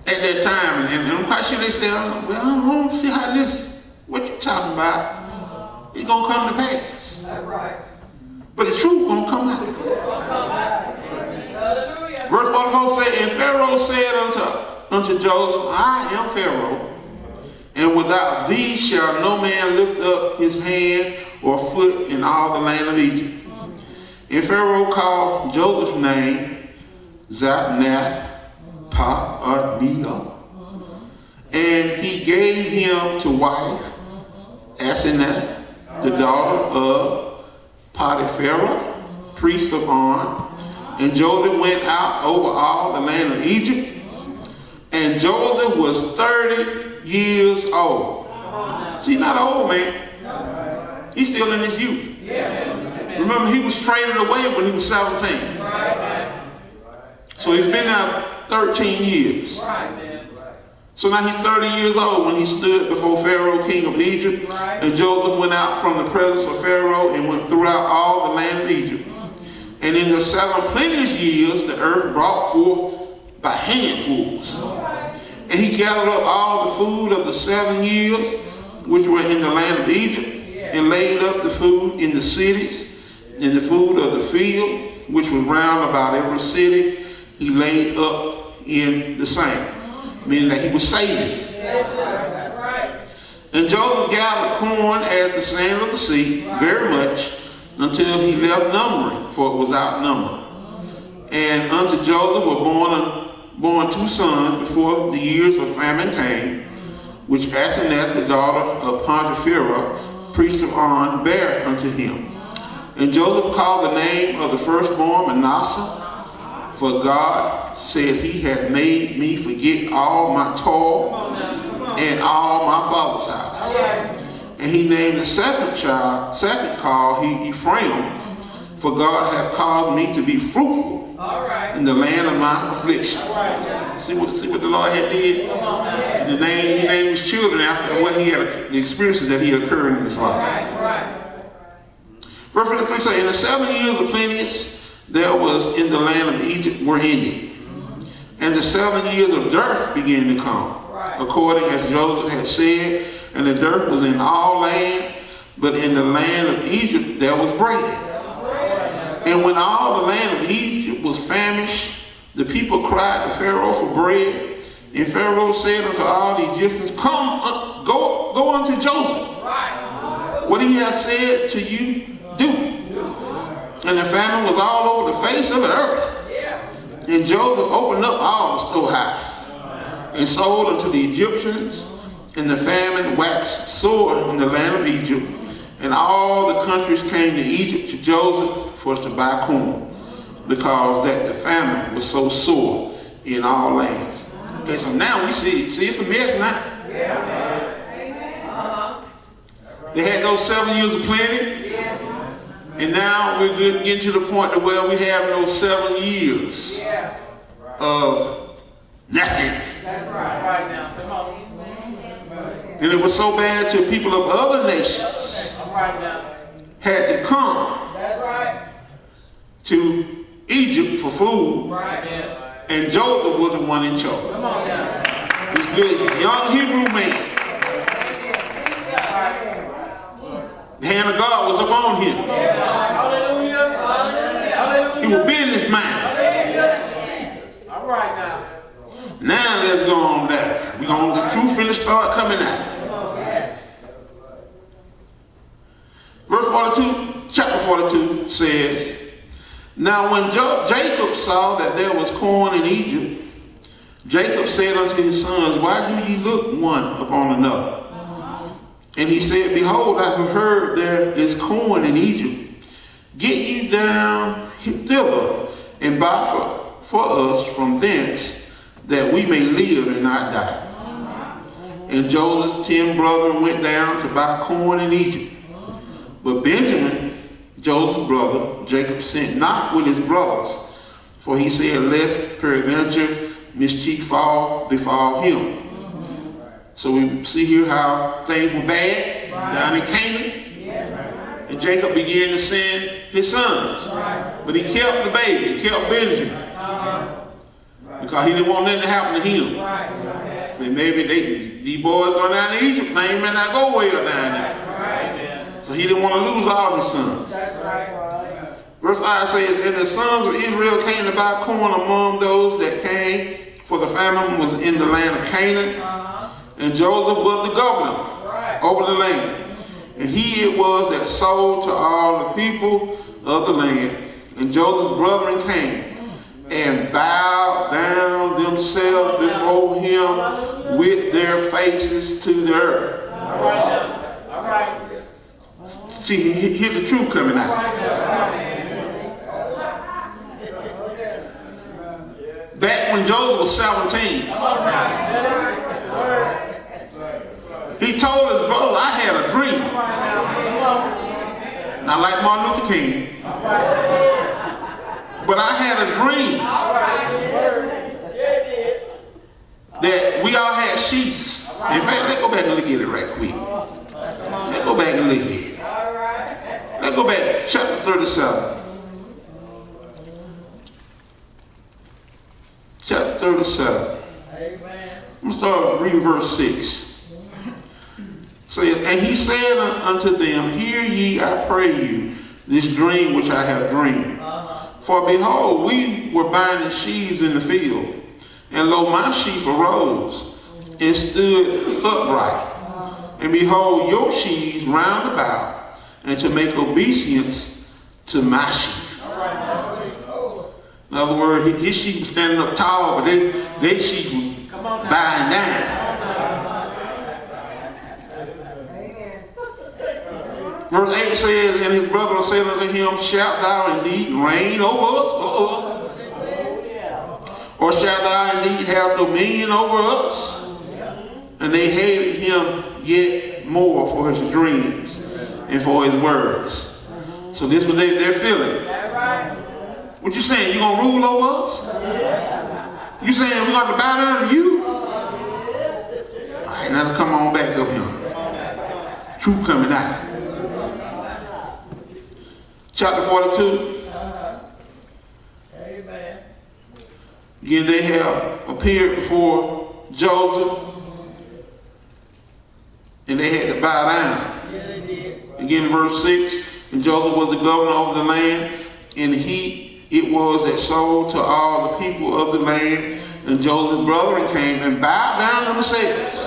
at that that time, and I'm quite sure they said, well, I don't see how this, what you talking about, it's going to come to pass. That's right. But the truth going to come out. Hallelujah. Verse 44 says, and Pharaoh said unto Joseph, I am Pharaoh, and without thee shall no man lift up his hand or foot in all the land of Egypt. And Pharaoh called Joseph's name Zaphnath-Paaneah, and he gave him to wife Asenath, the daughter of Potiphar, priest of On. And Joseph went out over all the land of Egypt, and Joseph was 30 years old. See, not an old man. He's still in his youth. Remember, he was traded away when he was 17. So he's been there 13 years. So now he's 30 years old when he stood before Pharaoh, king of Egypt. And Joseph went out from the presence of Pharaoh and went throughout all the land of Egypt. And in the 7 plenteous years, the earth brought forth by handfuls. And he gathered up all the food of the 7 years, which were in the land of Egypt, and laid up the food in the cities, and the food of the field, which was round about every city, he laid up in the same. Meaning that he was saving. And Joseph gathered corn as the sand of the sea, very much, until he left numbering, for it was outnumbered. And unto Joseph were born 2 sons before the years of famine came, which Asenath, the daughter of Potiphar, priest of On, bare unto him. And Joseph called the name of the firstborn Manasseh, for God said, he hath made me forget all my toil and all my father's house. And he named the second called he Ephraim, for God hath caused me to be fruitful in the land of my affliction. See what the Lord had did? And he named his children after what he had, the experiences that he had occurred in his life. Verse 53 says, in the 7 years of plenteous, there was in the land of Egypt were ended. And the 7 years of dearth began to come, according as Joseph had said, and the dearth was in all lands, but in the land of Egypt there was bread. And when all the land of Egypt was famished, the people cried to Pharaoh for bread. And Pharaoh said unto all the Egyptians, come, go unto Joseph. What he has said to you, do. And the famine was all over the face of the earth. And Joseph opened up all the storehouses and sold unto the Egyptians. And the famine waxed sore in the land of Egypt. And all the countries came to Egypt to Joseph for to buy corn, because that the famine was so sore in all lands. Okay, so now we see it's a mess now. They had those 7 years of plenty. And now we're getting to the point to where we have those 7 years of nothing. And it was so bad to people of other nations had to come to Egypt for food. And Joseph was the one in charge. This good young Hebrew man. The hand of God was upon him. He was businessman. All right now. Now let's go on down. The truth finna start coming out. Verse 42, chapter 42 says, now when Jacob saw that there was corn in Egypt, Jacob said unto his sons, why do ye look one upon another? And he said, behold, I have heard there is corn in Egypt. Get you down thither and buy for us from thence, that we may live and not die. And Joseph's 10 brethren went down to buy corn in Egypt. But Benjamin, Joseph's brother, Jacob sent not with his brothers, for he said, lest peradventure mischief befall him. So we see here how things were bad down in Canaan. And Jacob began to send his sons. But he kept the baby, he kept Benjamin. Because he didn't want nothing to happen to him. Right. So maybe these boys going down to Egypt, things may not go well down there. Right. So he didn't want to lose all his sons. That's right. Verse 5 says, and the sons of Israel came to buy corn among those that came, for the famine was in the land of Canaan. And Joseph was the governor over the land. And he it was that sold to all the people of the land. And Joseph's brethren came and bowed down themselves before him with their faces to the earth. All right now. All right. See, here's the truth coming out. Back when Joseph was 17, he told his brother, I had a dream. Not like Martin Luther King, but I had a dream that we all had sheets. In fact, let's go back and look at it right quick. Let's go back and look at it. Let's go back, chapter 37. Chapter 37. I'm going to start reading verse 6. Says, and he said unto them, hear ye, I pray you, this dream which I have dreamed. For behold, we were binding sheaves in the field, and lo, my sheaf arose and stood upright. And behold, your sheaves round about, and to make obeisance to my sheaf. In other words, his sheep was standing up tall, but their sheep was bowing down. Verse 8 says, and his brother said unto him, shalt thou indeed reign over us? Or shalt thou indeed have dominion over us? And they hated him yet more for his dreams and for his words. So this was their feeling. What you saying? You gonna rule over us? You saying we gonna bow down to you? All right, now let's come on back up here. Truth coming out. Chapter 42. Again, they have appeared before Joseph, and they had to bow down. Again, verse 6. And Joseph was the governor over the land, and it was that sold to all the people of the land. And Joseph's brethren came and bowed down themselves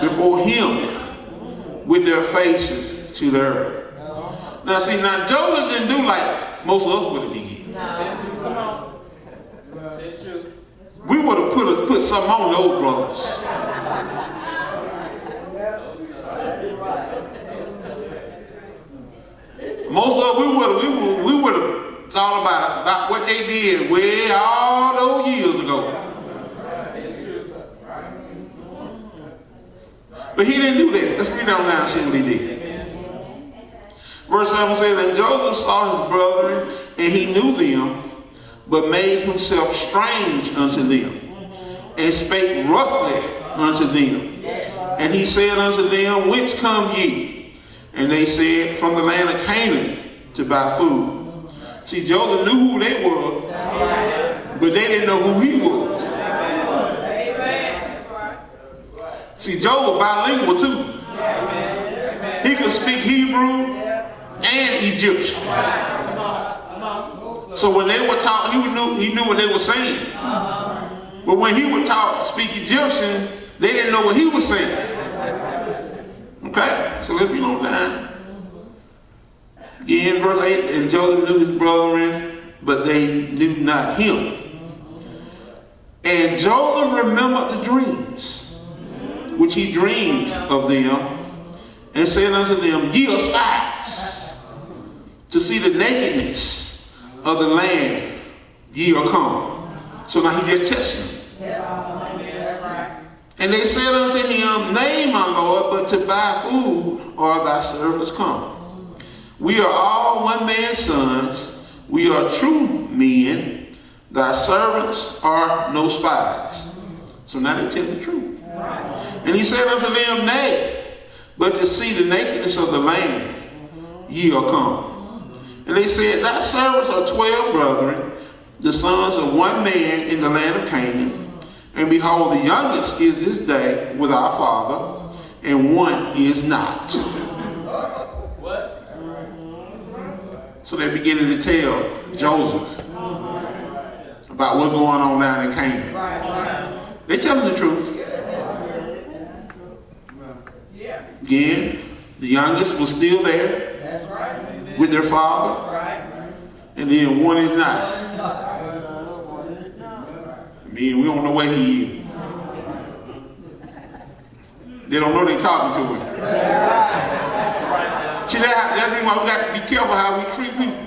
before him with their faces to the earth. Now see, now Joseph didn't do like most of us would have did. We would have put something on those brothers. Most of us, we would have thought about what they did way all those years ago. But he didn't do that. Let's read on down and see what he did. Verse 7 says, and Joseph saw his brethren, and he knew them, but made himself strange unto them, and spake roughly unto them. And he said unto them, whence come ye? And they said, from the land of Canaan to buy food. See, Joseph knew who they were, but they didn't know who he was. See, Joseph was bilingual too. He could speak Hebrew and Egyptian. So when they were talking, he knew what they were saying. But when he would speak Egyptian, they didn't know what he was saying. Okay, so let's read on down. Again, verse 8, and Joseph knew his brethren, but they knew not him. And Joseph remembered the dreams which he dreamed of them, and said unto them, ye are spies, to see the nakedness of the land ye are come. So now he just tested them. And they said unto him, nay, my Lord, but to buy food are thy servants come. We are all one man's sons. We are true men. Thy servants are no spies. So now they tell the truth. And he said unto them, nay, but to see the nakedness of the land ye are come. And they said, thy servants are 12 brethren. the sons of one man in the land of Canaan, and behold, the youngest is this day with our father, and one is not. What? So they're beginning to tell Joseph about what's going on down in Canaan. They're telling the truth. Again, the youngest was still there. That's right. With their father. Right. And then one is not. I mean, we don't know where he is. They don't know they're talking to him. See, that's why we got to be careful how we treat people.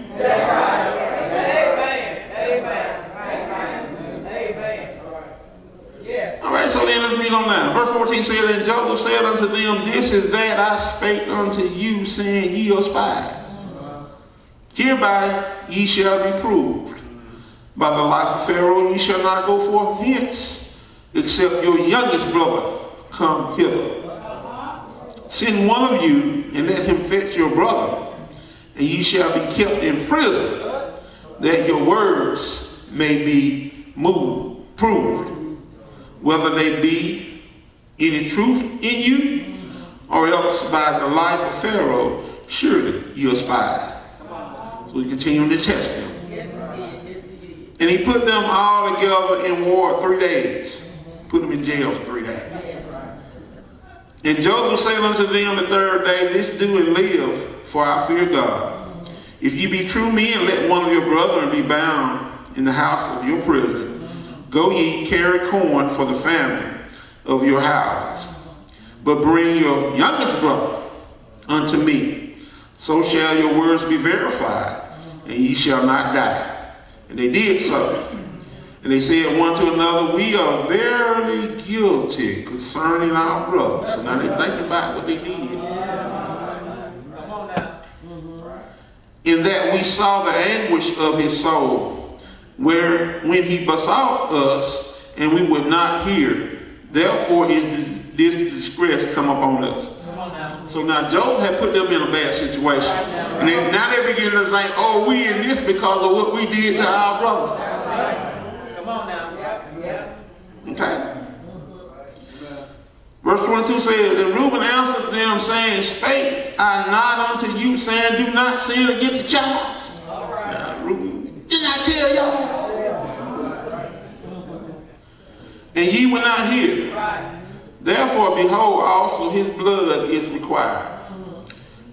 All right, so then let's read on down. Verse 14 says, and Joseph said unto them, this is that I spake unto you, saying, ye are spies. Hereby ye shall be proved. By the life of Pharaoh ye shall not go forth hence, except your youngest brother come hither. Send one of you, and let him fetch your brother, and ye shall be kept in prison, that your words may be proved, whether they be any truth in you, or else by the life of Pharaoh, surely you are spies. So we continue to test them. And he put them all together in war 3 days. Put them in jail for 3 days. And Joseph said unto them the third day, this do and live, for I fear God. If ye be true men, let one of your brethren be bound in the house of your prison. Go ye, carry corn for the famine of your houses. But bring your youngest brother unto me. So shall your words be verified, and ye shall not die. And they did so. And they said one to another, we are verily guilty concerning our brother. So now they're thinking about what they did. Come on now. In that we saw the anguish of his soul, when he besought us, and we would not hear. Therefore is this disgrace come upon us. So now Joseph had put them in a bad situation. And now they begin to think, oh, we in this because of what we did to our brother. Come on now. Okay. Verse 22 says, and Reuben answered them, saying, spake I not unto you, saying, do not sin against the child. Now, Reuben, didn't I tell y'all? And ye will not hear. Therefore, behold, also his blood is required.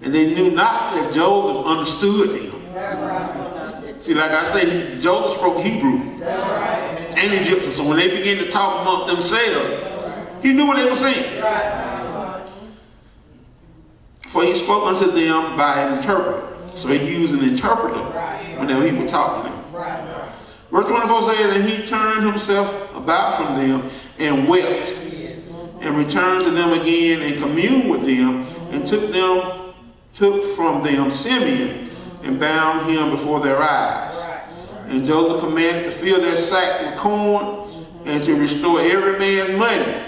And they knew not that Joseph understood them. See, like I say, Joseph spoke Hebrew and Egyptian. So when they began to talk amongst themselves, he knew what they were saying. For he spoke unto them by an interpreter. So he used an interpreter whenever he was talking to them. Verse 24 says, and he turned himself about from them and wept, and returned to them again and communed with them, and took from them Simeon and bound him before their eyes. And Joseph commanded to fill their sacks with corn, and to restore every man's money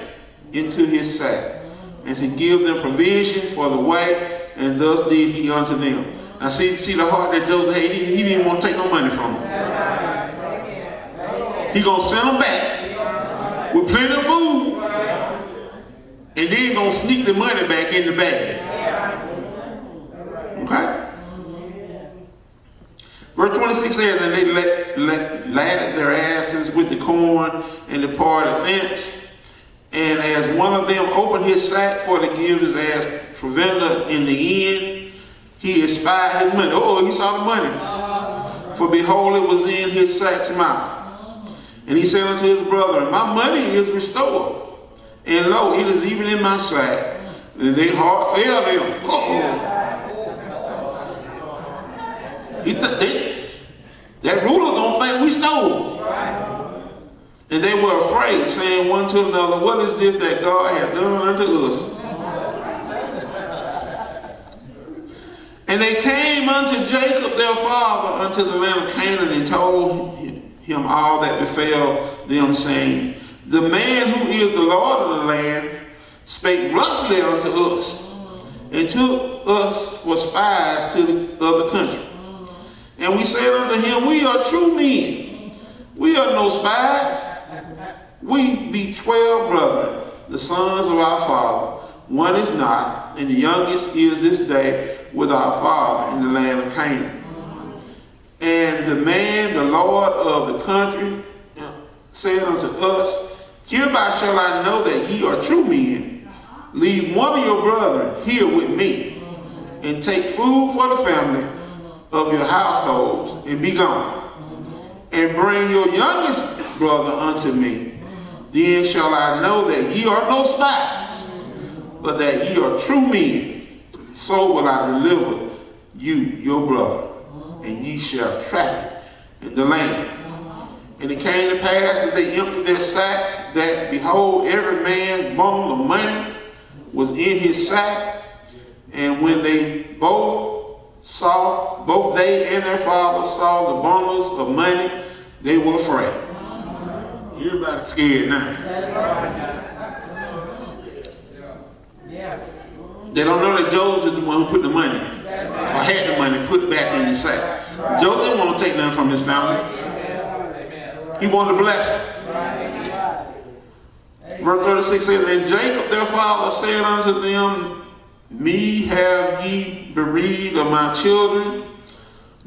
into his sack, and to give them provision for the way, and thus did he unto them. Now see the heart that Joseph had. He didn't want to take no money from them. He's going to send them back with plenty of food, and then he's going to sneak the money back in the bag. Okay? Verse 26 says, and they ladded their asses with the corn and departed thence. And as one of them opened his sack for to give his ass provender in the end, he espied his money. Oh, he saw the money. For behold, it was in his sack's mouth. And he said unto his brethren, my money is restored, and lo, it is even in my sack. And their heart failed them. That ruler don't think we stole. And they were afraid, saying one to another, what is this that God hath done unto us? And they came unto Jacob their father unto the land of Canaan, and told him all that befell them, saying, the man who is the Lord of the land spake roughly unto us, and took us for spies to the other country. And we said unto him, we are true men, We are no spies. We be 12 brethren, the sons of our father. One is not, and the youngest is this day with our father in the land of Canaan. And the man, the Lord of the country, said unto us, hereby shall I know that ye are true men. Leave one of your brethren here with me, and take food for the family of your households, and be gone. And bring your youngest brother unto me. Then shall I know that ye are no spies, but that ye are true men. So will I deliver you, your brother, and ye shall traffic in the land. And it came to pass as they emptied their sacks, that behold, every man's bundle of money was in his sack. And when they both they and their father saw the bundles of money, they were afraid. Everybody's scared now. They don't know that Joseph is the one who put the money, or had the money, put it back in his sack. Joseph didn't want to take nothing from his family. He wanted to bless it. Verse 36 says, and Jacob their father said unto them, me have ye bereaved of my children.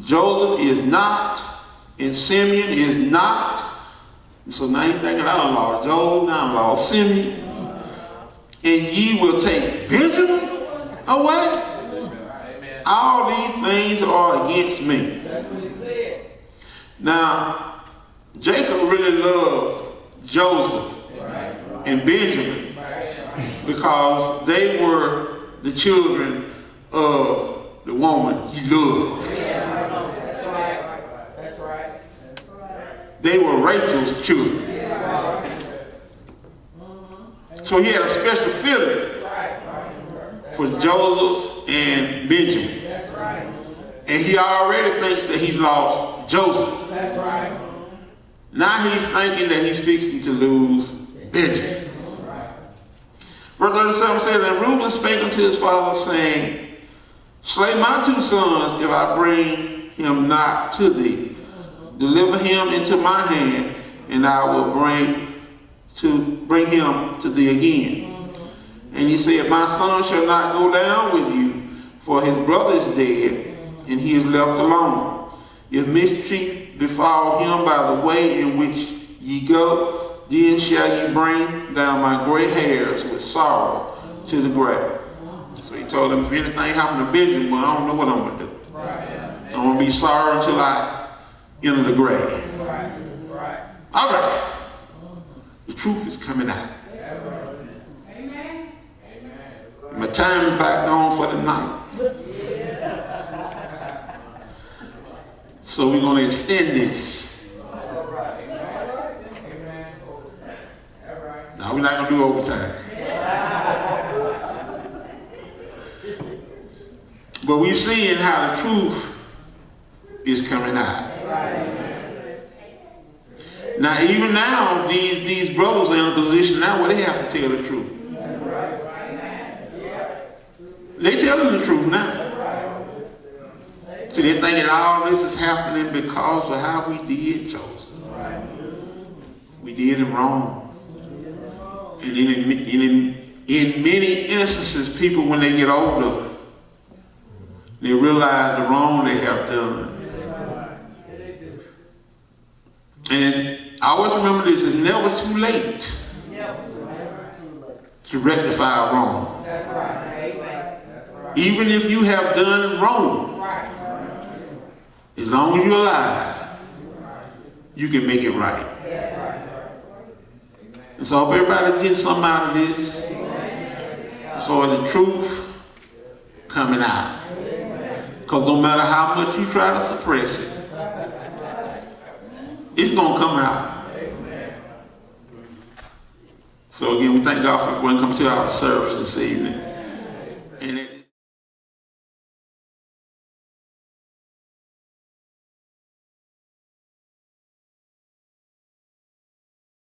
Joseph is not, and Simeon is not. So now you thinking, I done lost Joseph, now I lost Simeon. And ye will take Benjamin away? All these things are against me. Now, Jacob really loved Joseph and Benjamin because they were the children of the woman he loved. That's right. They were Rachel's children. So he had a special feeling for Joseph and Benjamin. And he already thinks that he lost Joseph. Now he's thinking that he's fixing to lose Benjamin. Verse 37 says, and Reuben spake unto his father, saying, slay my two sons if I bring him not to thee. Deliver him into my hand, and I will bring him to thee again. And he said, my son shall not go down with you, for his brother is dead, and he is left alone. If mischief befall him by the way in which ye go, then shall ye bring down my gray hairs with sorrow to the grave. So he told them, if anything happened to Benjamin, well, I don't know what I'm going to do. I'm going to be sorry until I enter the grave. All right. The truth is coming out. My time is back on for the night. So we're going to extend this. Now we're not going to do overtime. But we're seeing how the truth is coming out. Now, even now, these brothers are in a position now where they have to tell the truth. They're telling the truth now. So they think that all this is happening because of how we did Joseph. We did him wrong. And in many instances, people, when they get older, they realize the wrong they have done. And I always remember this, it's never too late to rectify wrong. Even if you have done wrong, as long as you're alive, you can make it right. And so I hope everybody's getting something out of this. So the truth coming out. Because no matter how much you try to suppress it, it's going to come out. So again, we thank God for everyone coming to our service this evening. And